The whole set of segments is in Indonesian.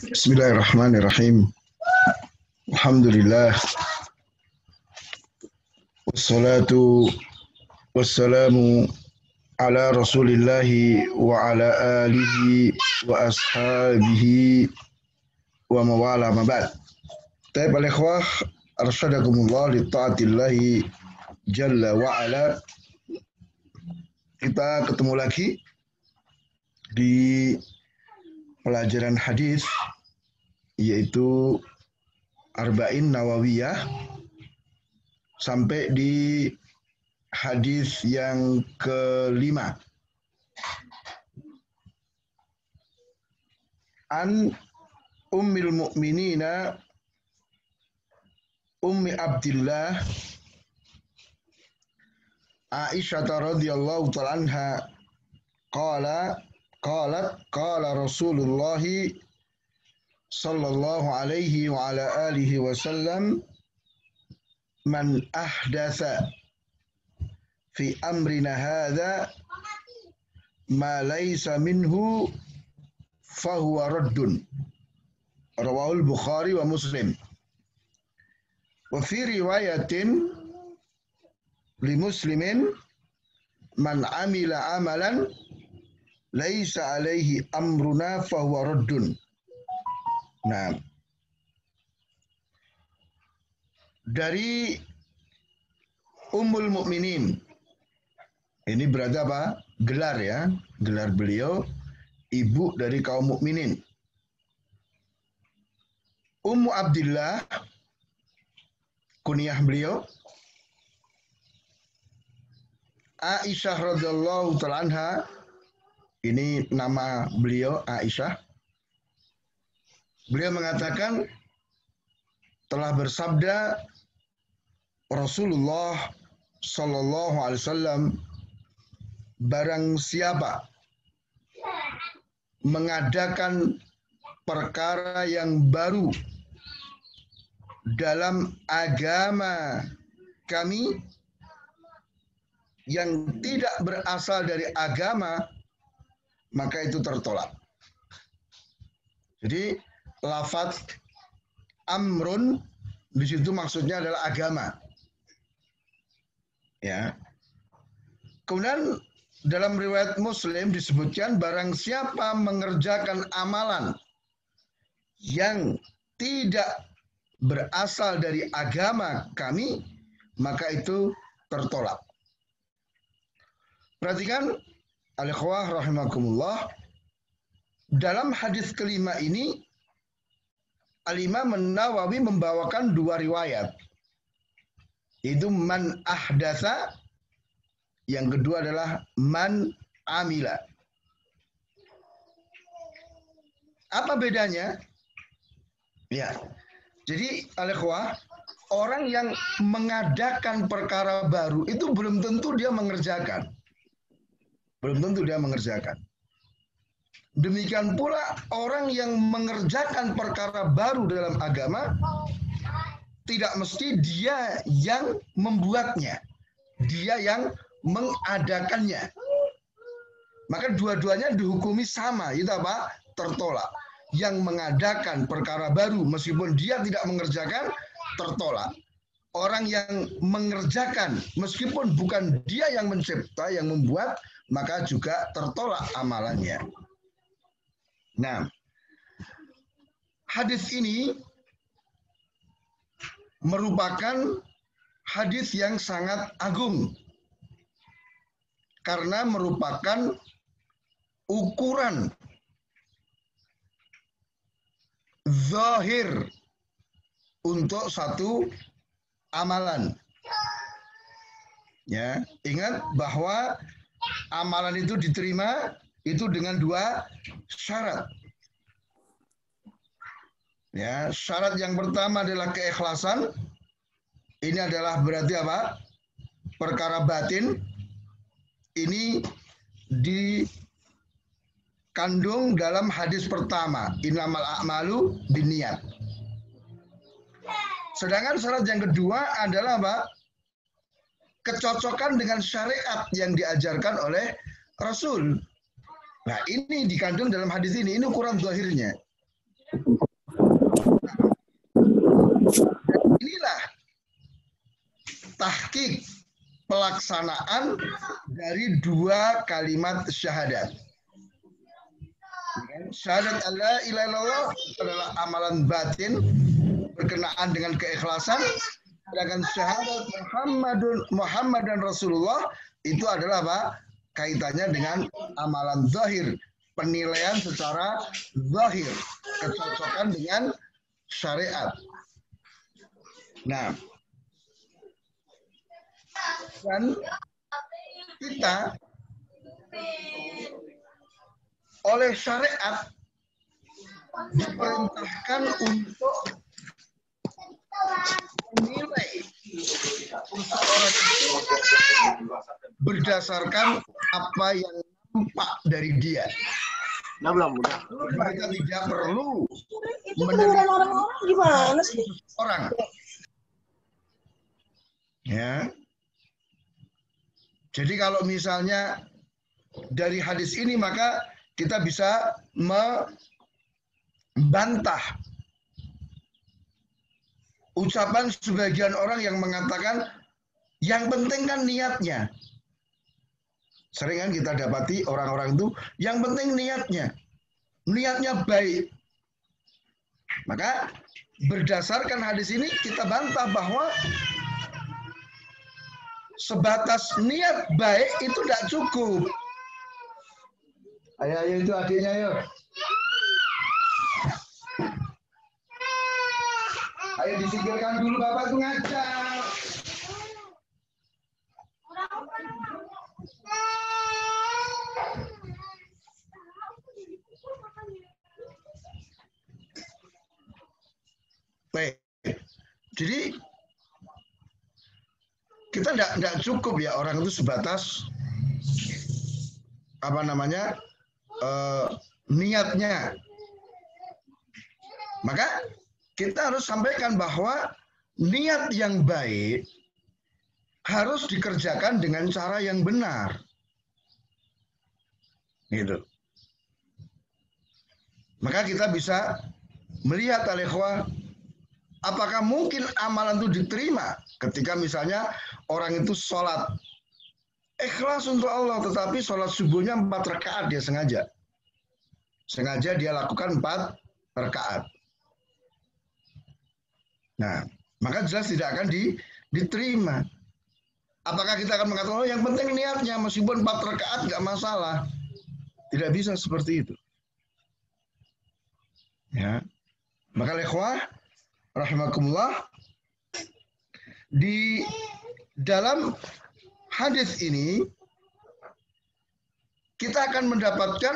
Bismillahirrahmanirrahim. Alhamdulillah. Wassalatu wassalamu ala rasulillahi wa ala alihi wa ashabihi wa mawala mabad. Taib al-ikhwah arsyadakumullah li ta'atillahi jalla wa ala. Kita ketemu lagi di pelajaran hadis, yaitu Arba'in Nawawiyah, sampai di hadis yang kelima. An Ummil Mu'minina Ummi Abdillah Aisyah radhiyallahu ta'ala anha qala Rasulullah sallallahu alaihi wa ala alihi wasallam, man ahdatsa fi amrina hadza ma laysa minhu fahuwa raddun. Rawahul Bukhari wa Muslim. Wa fi riwayatin li Muslimin, man amila amalan laisa alaihi amruna fahuwa raddun. Nah, dari Ummul Mukminin, ini berarti apa? Gelar ya, gelar beliau ibu dari kaum mukminin. Ummu Abdillah kunyah beliau. Aisyah radhiyallahu ta'ala anha, ini nama beliau Aisyah. Beliau mengatakan, telah bersabda Rasulullah sallallahu alaihi wasallam, barang siapa mengadakan perkara yang baru dalam agama kami yang tidak berasal dari agama, maka itu tertolak. Jadi lafaz amrun di situ maksudnya adalah agama. Ya. Kemudian dalam riwayat Muslim disebutkan, barang siapa mengerjakan amalan yang tidak berasal dari agama kami, maka itu tertolak. Perhatikan al-ikhwah rahimakumullah, dalam hadis kelima ini Al-Imam An-Nawawi membawakan dua riwayat. Itu man ahdatsa, yang kedua adalah man amila. Apa bedanya? Ya. Jadi al-ikhwah, orang yang mengadakan perkara baru itu belum tentu dia mengerjakan. Belum tentu dia mengerjakan. Demikian pula orang yang mengerjakan perkara baru dalam agama, tidak mesti dia yang membuatnya, dia yang mengadakannya. Maka dua-duanya dihukumi sama, itu apa? Tertolak. Yang mengadakan perkara baru meskipun dia tidak mengerjakan, tertolak. Orang yang mengerjakan meskipun bukan dia yang mencipta, yang membuat, maka juga tertolak amalannya. Nah, hadis ini merupakan hadis yang sangat agung karena merupakan ukuran zahir untuk satu amalan. Ya, ingat bahwa amalan itu diterima itu dengan dua syarat. Ya, syarat yang pertama adalah keikhlasan. Ini adalah berarti apa? Perkara batin. Ini dikandung dalam hadis pertama, innamal a'malu binniyat. Sedangkan syarat yang kedua adalah apa? Kecocokan dengan syariat yang diajarkan oleh Rasul. Nah, ini dikandung dalam hadis ini ukuran zahirnya. Inilah tahqiq pelaksanaan dari dua kalimat syahadat. Syahadat alla ilaha illallah adalah amalan batin berkenaan dengan keikhlasan, sedangkan syahadat Muhammadan Rasulullah itu adalah apa? Kaitannya dengan amalan zahir, penilaian secara zahir, kecocokan dengan syariat. Nah, dan kita oleh syariat diperintahkan untuk menilai seseorang itu berdasarkan apa yang nampak dari dia. Nah, belum udah. Mereka tidak perlu menilai orang-orang gimana sih? Orang. Ya. Jadi kalau misalnya dari hadis ini maka kita bisa membantah ucapan sebagian orang yang mengatakan yang penting kan niatnya. Sering kan kita dapati orang-orang itu yang penting niatnya. Niatnya baik. Maka berdasarkan hadis ini kita bantah bahwa sebatas niat baik itu tidak cukup. Ayo itu adiknya yuk. Ayo disingkirkan dulu, Bapak tuh ngajar. Baik. Jadi kita tidak cukup ya orang itu sebatas apa namanya niatnya. Maka kita harus sampaikan bahwa niat yang baik harus dikerjakan dengan cara yang benar. Gitu. Maka kita bisa melihat al-ikhwah, apakah mungkin amalan itu diterima ketika misalnya orang itu sholat ikhlas untuk Allah, tetapi sholat subuhnya 4 rakaat dia sengaja. Sengaja dia lakukan 4 rakaat. Nah, maka jelas tidak akan diterima. Apakah kita akan mengatakan, oh yang penting niatnya, meskipun 4 rakaat nggak masalah. Tidak bisa seperti itu. Ya. Maka ikhwah rahimakumullah, di dalam hadis ini kita akan mendapatkan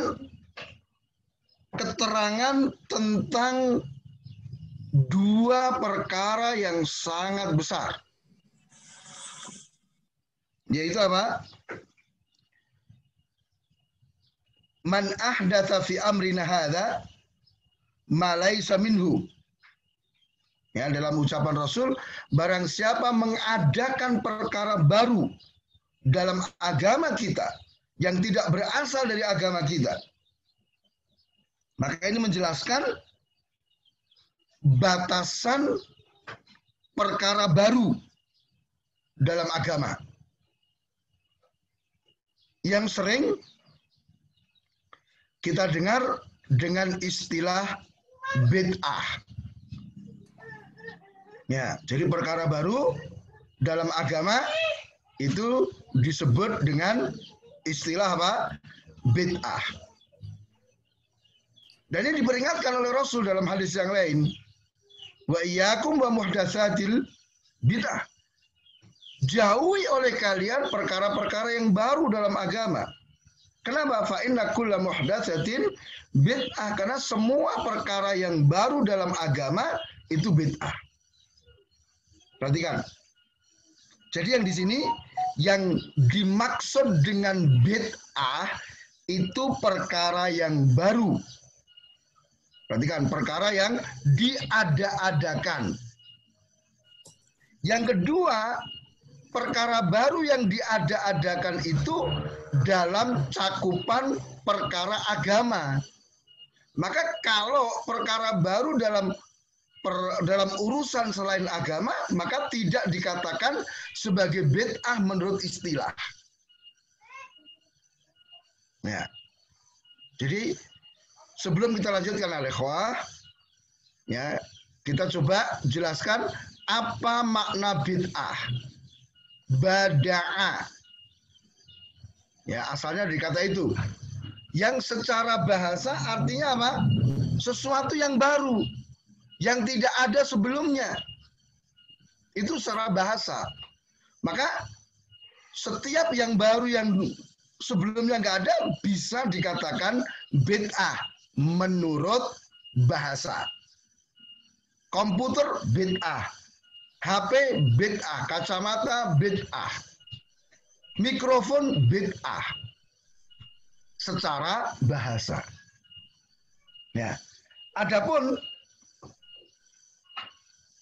keterangan tentang 2 perkara yang sangat besar. Yaitu apa? Man ahdatsa fi amrina hadza ma laisa minhu. Ya, dalam ucapan Rasul, barang siapa mengadakan perkara baru dalam agama kita yang tidak berasal dari agama kita. Maka ini menjelaskan batasan perkara baru dalam agama. Yang sering kita dengar dengan istilah bid'ah. Ya, jadi perkara baru dalam agama itu disebut dengan istilah apa? Bid'ah. Dan ini diperingatkan oleh Rasul dalam hadis yang lain. Wa iyyakum wa muhdatsatil bid'ah. Jauhi oleh kalian perkara-perkara yang baru dalam agama. Kenapa? Fa inna kulla muhdatsatin bid'ah, karena semua perkara yang baru dalam agama itu bid'ah. Perhatikan. Jadi yang di sini yang dimaksud dengan bid'ah itu perkara yang baru. Perhatikan, perkara yang diada-adakan. Yang kedua, perkara baru yang diada-adakan itu dalam cakupan perkara agama. Maka kalau perkara baru dalam urusan selain agama, maka tidak dikatakan sebagai bid'ah menurut istilah. Ya. Jadi sebelum kita lanjutkan al-ikhwah, ya, kita coba jelaskan apa makna bid'ah. Bada'a. Ya, asalnya dari kata itu. Yang secara bahasa artinya apa? Sesuatu yang baru, yang tidak ada sebelumnya. Itu secara bahasa. Maka setiap yang baru yang sebelumnya nggak ada bisa dikatakan bid'ah menurut bahasa. Komputer bid'ah, HP bid'ah, kacamata bid'ah, mikrofon bid'ah secara bahasa. Ya. Adapun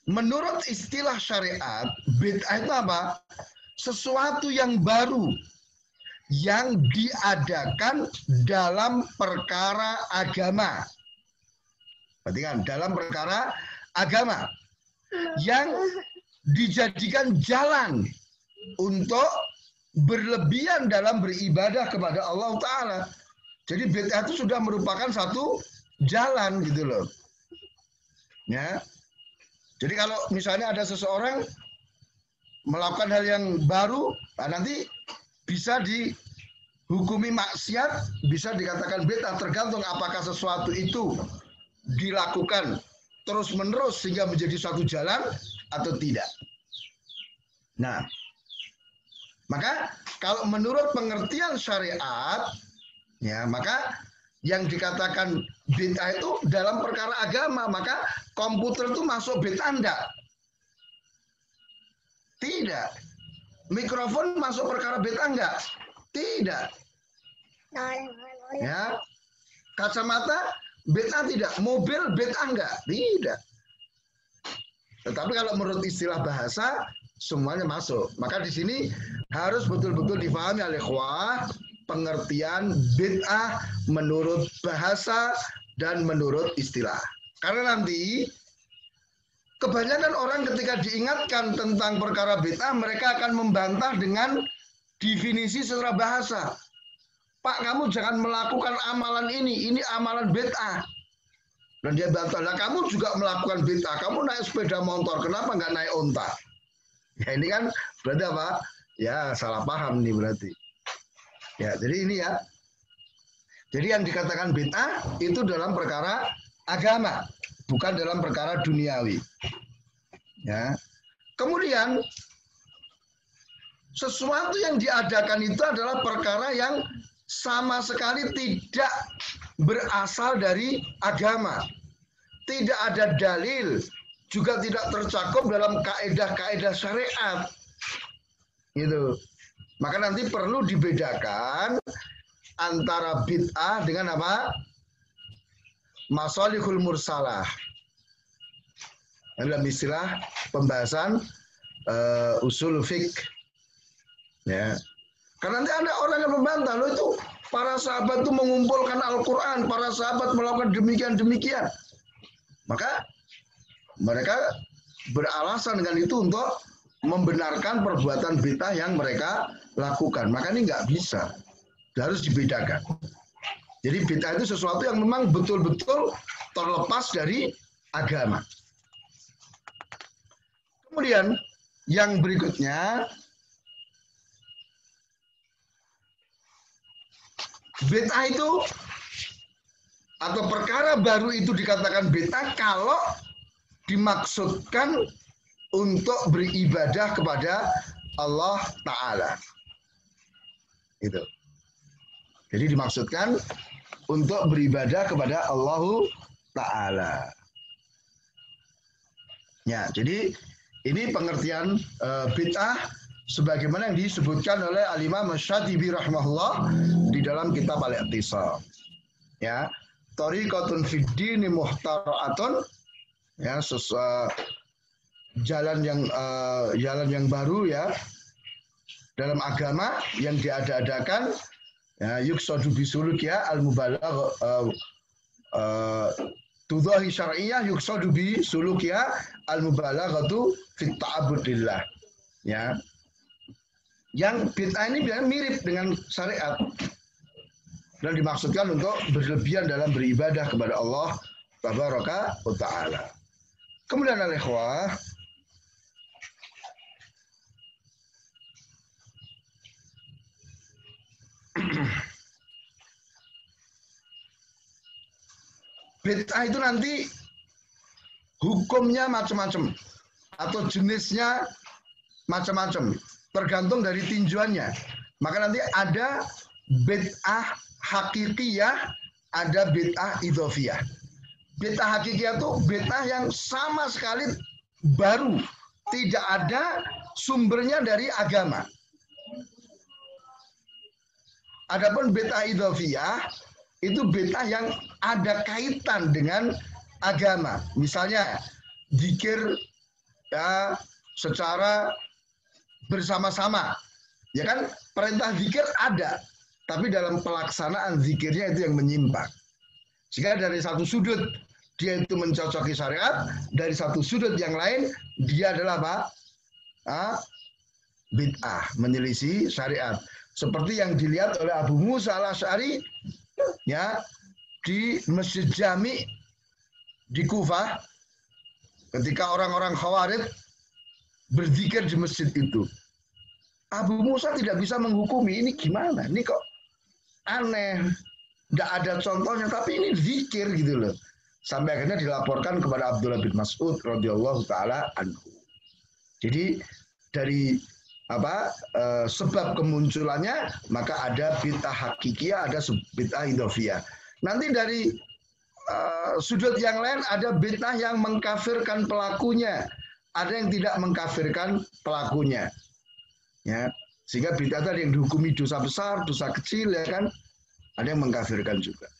menurut istilah syariat, bid'ah itu apa? Sesuatu yang baru yang diadakan dalam perkara agama. Perhatikan, dalam perkara agama yang dijadikan jalan untuk berlebihan dalam beribadah kepada Allah Ta'ala. Jadi bid'ah itu sudah merupakan satu jalan gitu loh. Ya. Jadi kalau misalnya ada seseorang melakukan hal yang baru, nanti bisa dihukumi maksiat, bisa dikatakan bid'ah, tergantung apakah sesuatu itu dilakukan terus-menerus sehingga menjadi suatu jalan atau tidak. Nah, maka kalau menurut pengertian syariat, ya, maka yang dikatakan bid'ah itu dalam perkara agama, maka komputer itu masuk bid'ah enggak? Tidak. Mikrofon masuk perkara bid'ah enggak? Tidak. Ya. Kacamata bid'ah tidak? Mobil bid'ah enggak? Tidak. Tetapi kalau menurut istilah bahasa semuanya masuk. Maka di sini harus betul-betul difahami oleh ikhwah pengertian bid'ah menurut bahasa dan menurut istilah. Karena nanti kebanyakan orang ketika diingatkan tentang perkara bid'ah, mereka akan membantah dengan definisi secara bahasa. Pak, kamu jangan melakukan amalan ini amalan bid'ah. Dan dia bantah, lah kamu juga melakukan bid'ah, kamu naik sepeda motor, kenapa nggak naik onta? Ya ini kan berarti apa? Ya salah paham nih berarti. Ya jadi ini ya. Jadi yang dikatakan bid'ah itu dalam perkara agama, bukan dalam perkara duniawi. Ya. Kemudian sesuatu yang diadakan itu adalah perkara yang sama sekali tidak berasal dari agama. Tidak ada dalil, juga tidak tercakup dalam kaedah-kaedah syariat. Gitu. Maka nanti perlu dibedakan antara bid'ah dengan apa? Masalihul mursalah. Dalam istilah pembahasan usul fiqh. Ya. Karena nanti ada orang yang membantah, loh itu para sahabat itu mengumpulkan Al-Quran, para sahabat melakukan demikian-demikian. Maka mereka beralasan dengan itu untuk membenarkan perbuatan bid'ah yang mereka lakukan. Maka ini nggak bisa, harus dibedakan. Jadi bid'ah itu sesuatu yang memang betul-betul terlepas dari agama. Kemudian yang berikutnya, bid'ah itu atau perkara baru itu dikatakan bid'ah kalau dimaksudkan untuk beribadah kepada Allah Ta'ala. Itu. Jadi dimaksudkan untuk beribadah kepada Allah Ta'ala. Ya, jadi ini pengertian bid'ah sebagaimana yang disebutkan oleh Al-Imam Syatibi rahimahullah di dalam kitab Al-I'tisam. Ya, tariqatun fid dini muhtara'atun, ya, jalan yang baru ya dalam agama yang diada-adakan, ya, yuksadu bisuluk ya al-mubalagh tudhahi syar'iyyah yuqsadu bi sulukiha al-mubalaghatu fit ta'abbudillah. Ya. Yang bid'ah ini biasanya mirip dengan syariat dan dimaksudkan untuk berlebihan dalam beribadah kepada Allah tabaraka wa ta'ala. Kemudian al-ikhwah, bid'ah itu nanti hukumnya macam-macam atau jenisnya macam-macam, tergantung dari tinjauannya. Maka nanti ada bid'ah hakikiyah, ada bid'ah idhofiyah. Bid'ah hakikiyah itu bid'ah yang sama sekali baru, tidak ada sumbernya dari agama. Adapun bid'ah idhofiyah itu bid'ah yang ada kaitan dengan agama. Misalnya zikir ya secara bersama-sama. Ya kan perintah zikir ada, tapi dalam pelaksanaan zikirnya itu yang menyimpang. Sehingga dari satu sudut dia itu mencocoki syariat, dari satu sudut yang lain dia adalah apa? Bid'ah, menyelisih syariat. Seperti yang dilihat oleh Abu Musa al-Asy'ari ya di Masjid Jami di Kufah ketika orang-orang Khawarij berzikir di masjid itu. Abu Musa tidak bisa menghukumi ini gimana, ini kok aneh, tidak ada contohnya, tapi ini zikir gitu loh. Sampai akhirnya dilaporkan kepada Abdullah bin Mas'ud radhiyallahu taala anhu. Jadi dari sebab kemunculannya maka ada bid'ah hakikiyah, ada bid'ah idhofiyah. Nanti dari sudut yang lain ada bid'ah yang mengkafirkan pelakunya, ada yang tidak mengkafirkan pelakunya. Ya, sehingga bid'ah tadi yang dihukumi dosa besar, dosa kecil ya kan, ada yang mengkafirkan juga.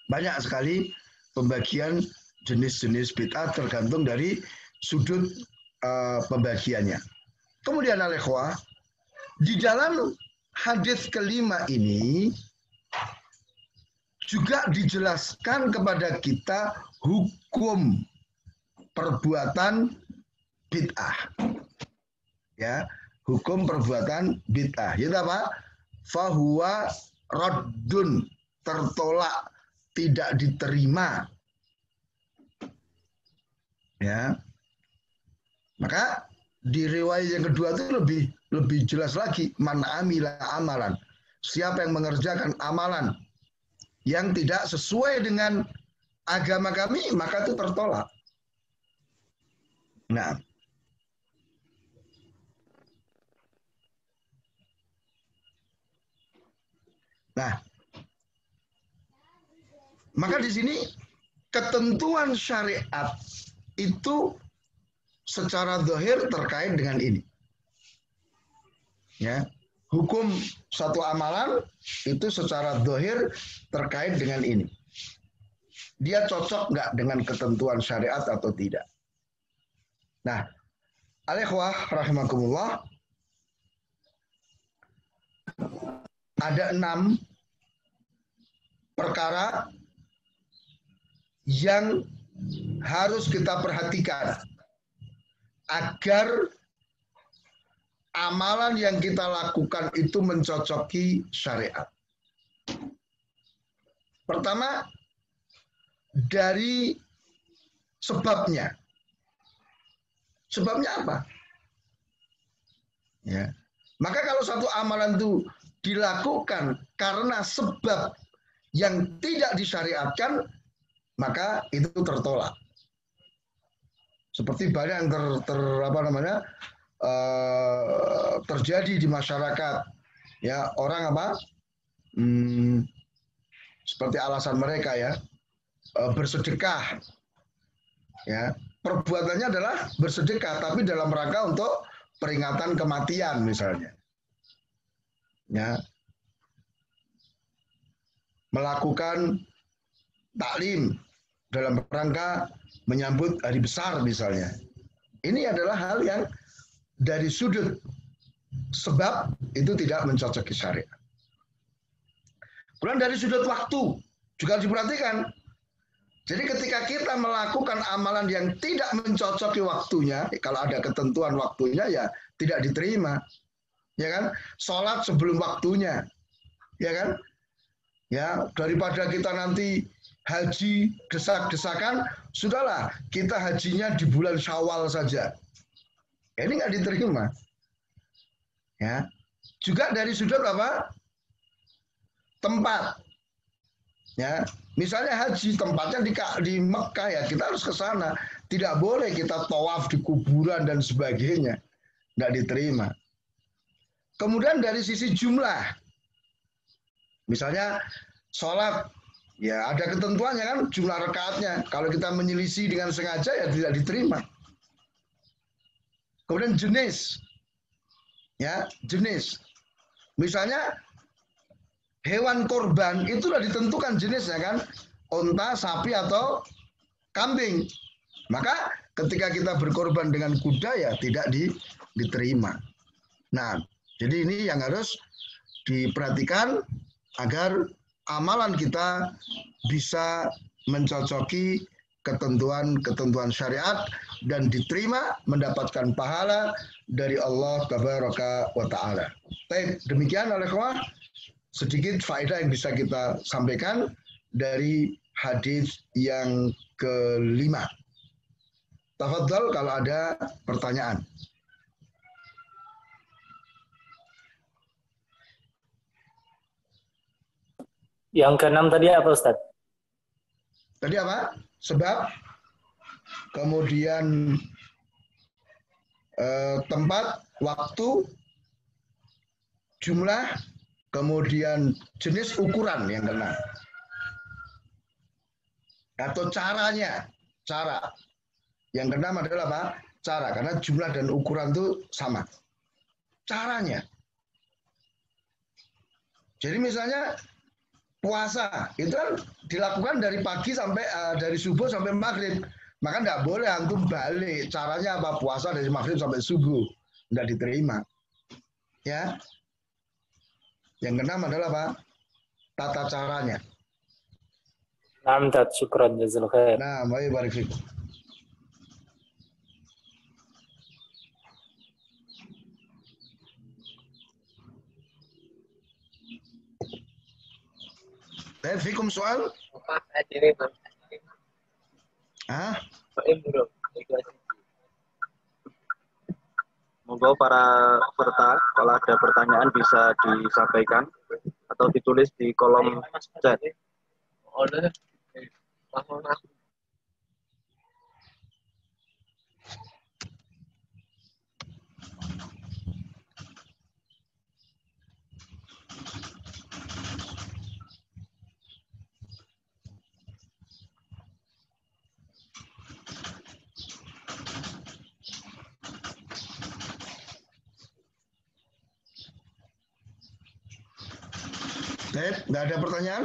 Banyak sekali pembagian jenis-jenis bid'ah tergantung dari sudut pembagiannya. Kemudian al-ikhwah, di dalam hadis kelima ini juga dijelaskan kepada kita hukum perbuatan bid'ah. Ya, hukum perbuatan bid'ah. Itu apa? Fahuwa raddun, tertolak, tidak diterima. Ya. Maka di riwayat yang kedua itu lebih jelas lagi, man amila amalan. Siapa yang mengerjakan amalan yang tidak sesuai dengan agama kami, maka itu tertolak. Nah, maka di sini ketentuan syariat itu secara zahir terkait dengan ini. Ya, hukum satu amalan itu secara zahir terkait dengan ini. Dia cocok nggak dengan ketentuan syariat atau tidak? Nah, al-ikhwah rahimakumullah, ada 6 perkara yang harus kita perhatikan agar amalan yang kita lakukan itu mencocoki syariat. Pertama, dari sebabnya. Sebabnya apa? Ya. Maka kalau satu amalan itu dilakukan karena sebab yang tidak disyariatkan, maka itu tertolak. Seperti banyak yang terjadi di masyarakat, ya orang seperti alasan mereka ya bersedekah, ya perbuatannya adalah bersedekah, tapi dalam rangka untuk peringatan kematian misalnya, ya melakukan taklim dalam rangka menyambut hari besar misalnya. Ini adalah hal yang dari sudut sebab itu tidak mencocoki syariat. Kemudian dari sudut waktu juga diperhatikan. Jadi ketika kita melakukan amalan yang tidak mencocoki waktunya, kalau ada ketentuan waktunya ya tidak diterima. Ya kan? Sholat sebelum waktunya. Ya kan? Ya, daripada kita nanti haji desak-desakan, sudahlah kita hajinya di bulan Syawal saja. Ini nggak diterima. Ya. Juga dari sudut apa? Tempat. Ya, misalnya haji tempatnya di Mekah ya, kita harus ke sana. Tidak boleh kita tawaf di kuburan dan sebagainya. Nggak diterima. Kemudian dari sisi jumlah. Misalnya sholat, ya ada ketentuannya kan, jumlah rakaatnya. Kalau kita menyelisih dengan sengaja ya tidak diterima. Kemudian jenis. Ya, jenis. Misalnya hewan korban itu sudah ditentukan jenisnya kan, unta, sapi atau kambing. Maka ketika kita berkorban dengan kuda ya tidak diterima. Nah, jadi ini yang harus diperhatikan agar amalan kita bisa mencocoki ketentuan-ketentuan syariat dan diterima mendapatkan pahala dari Allah Tabaraka wa Ta'ala. Baik, demikian oleh kawan. Sedikit faedah yang bisa kita sampaikan dari hadis yang kelima. Tafadhal kalau ada pertanyaan. Yang keenam tadi apa, Ustaz? Tadi apa? Sebab, kemudian tempat, waktu, jumlah, kemudian jenis ukuran yang kena. Atau caranya, cara. Yang keenam adalah apa? Cara, karena jumlah dan ukuran itu sama. Caranya. Jadi misalnya puasa, itu kan dilakukan dari pagi sampai dari subuh sampai maghrib. Maka tidak boleh antum balik. Caranya apa? Puasa dari maghrib sampai subuh. Tidak diterima. Ya. Yang keenam adalah apa? Tata caranya. Naam, Ustaz, syukran jazakallahu khair. Nah, baik, barik fikum. Baik, fikum soal? Ah? Monggo para peserta, kalau ada pertanyaan bisa disampaikan atau ditulis di kolom chat. Baik, nggak ada pertanyaan?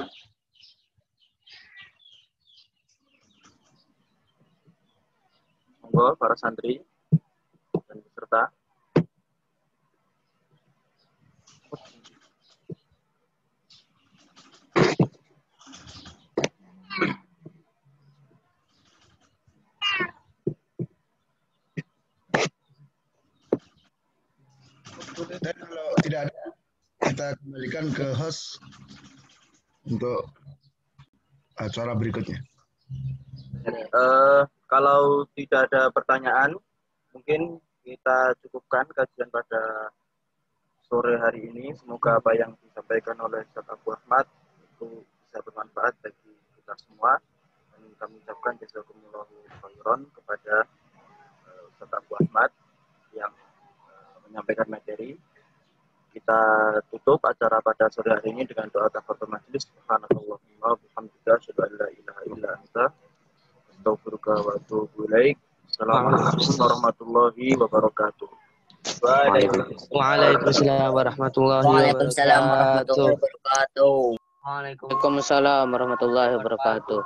Monggo para santri dan peserta. Dan kalau tidak ada, kita kembalikan ke host untuk acara berikutnya. Kalau tidak ada pertanyaan, mungkin kita cukupkan kajian pada sore hari ini. Semoga apa yang disampaikan oleh Ustaz Abu Ahmad itu bisa bermanfaat bagi kita semua. Dan kami ucapkan jazakumullahu khairan kepada Ustaz Abu Ahmad yang menyampaikan materi. Kita tutup acara pada sore hari ini dengan doa kafaratul majelis. Subhanallahumma wa bihamdika asyhadu an la ilaha illa anta astaghfiruka wa atubu ilaik. Assalamualaikum warahmatullahi wabarakatuh. Waalaikumsalam warahmatullahi wabarakatuh. Waalaikumsalam warahmatullahi wabarakatuh. Waalaikumsalam warahmatullahi wabarakatuh.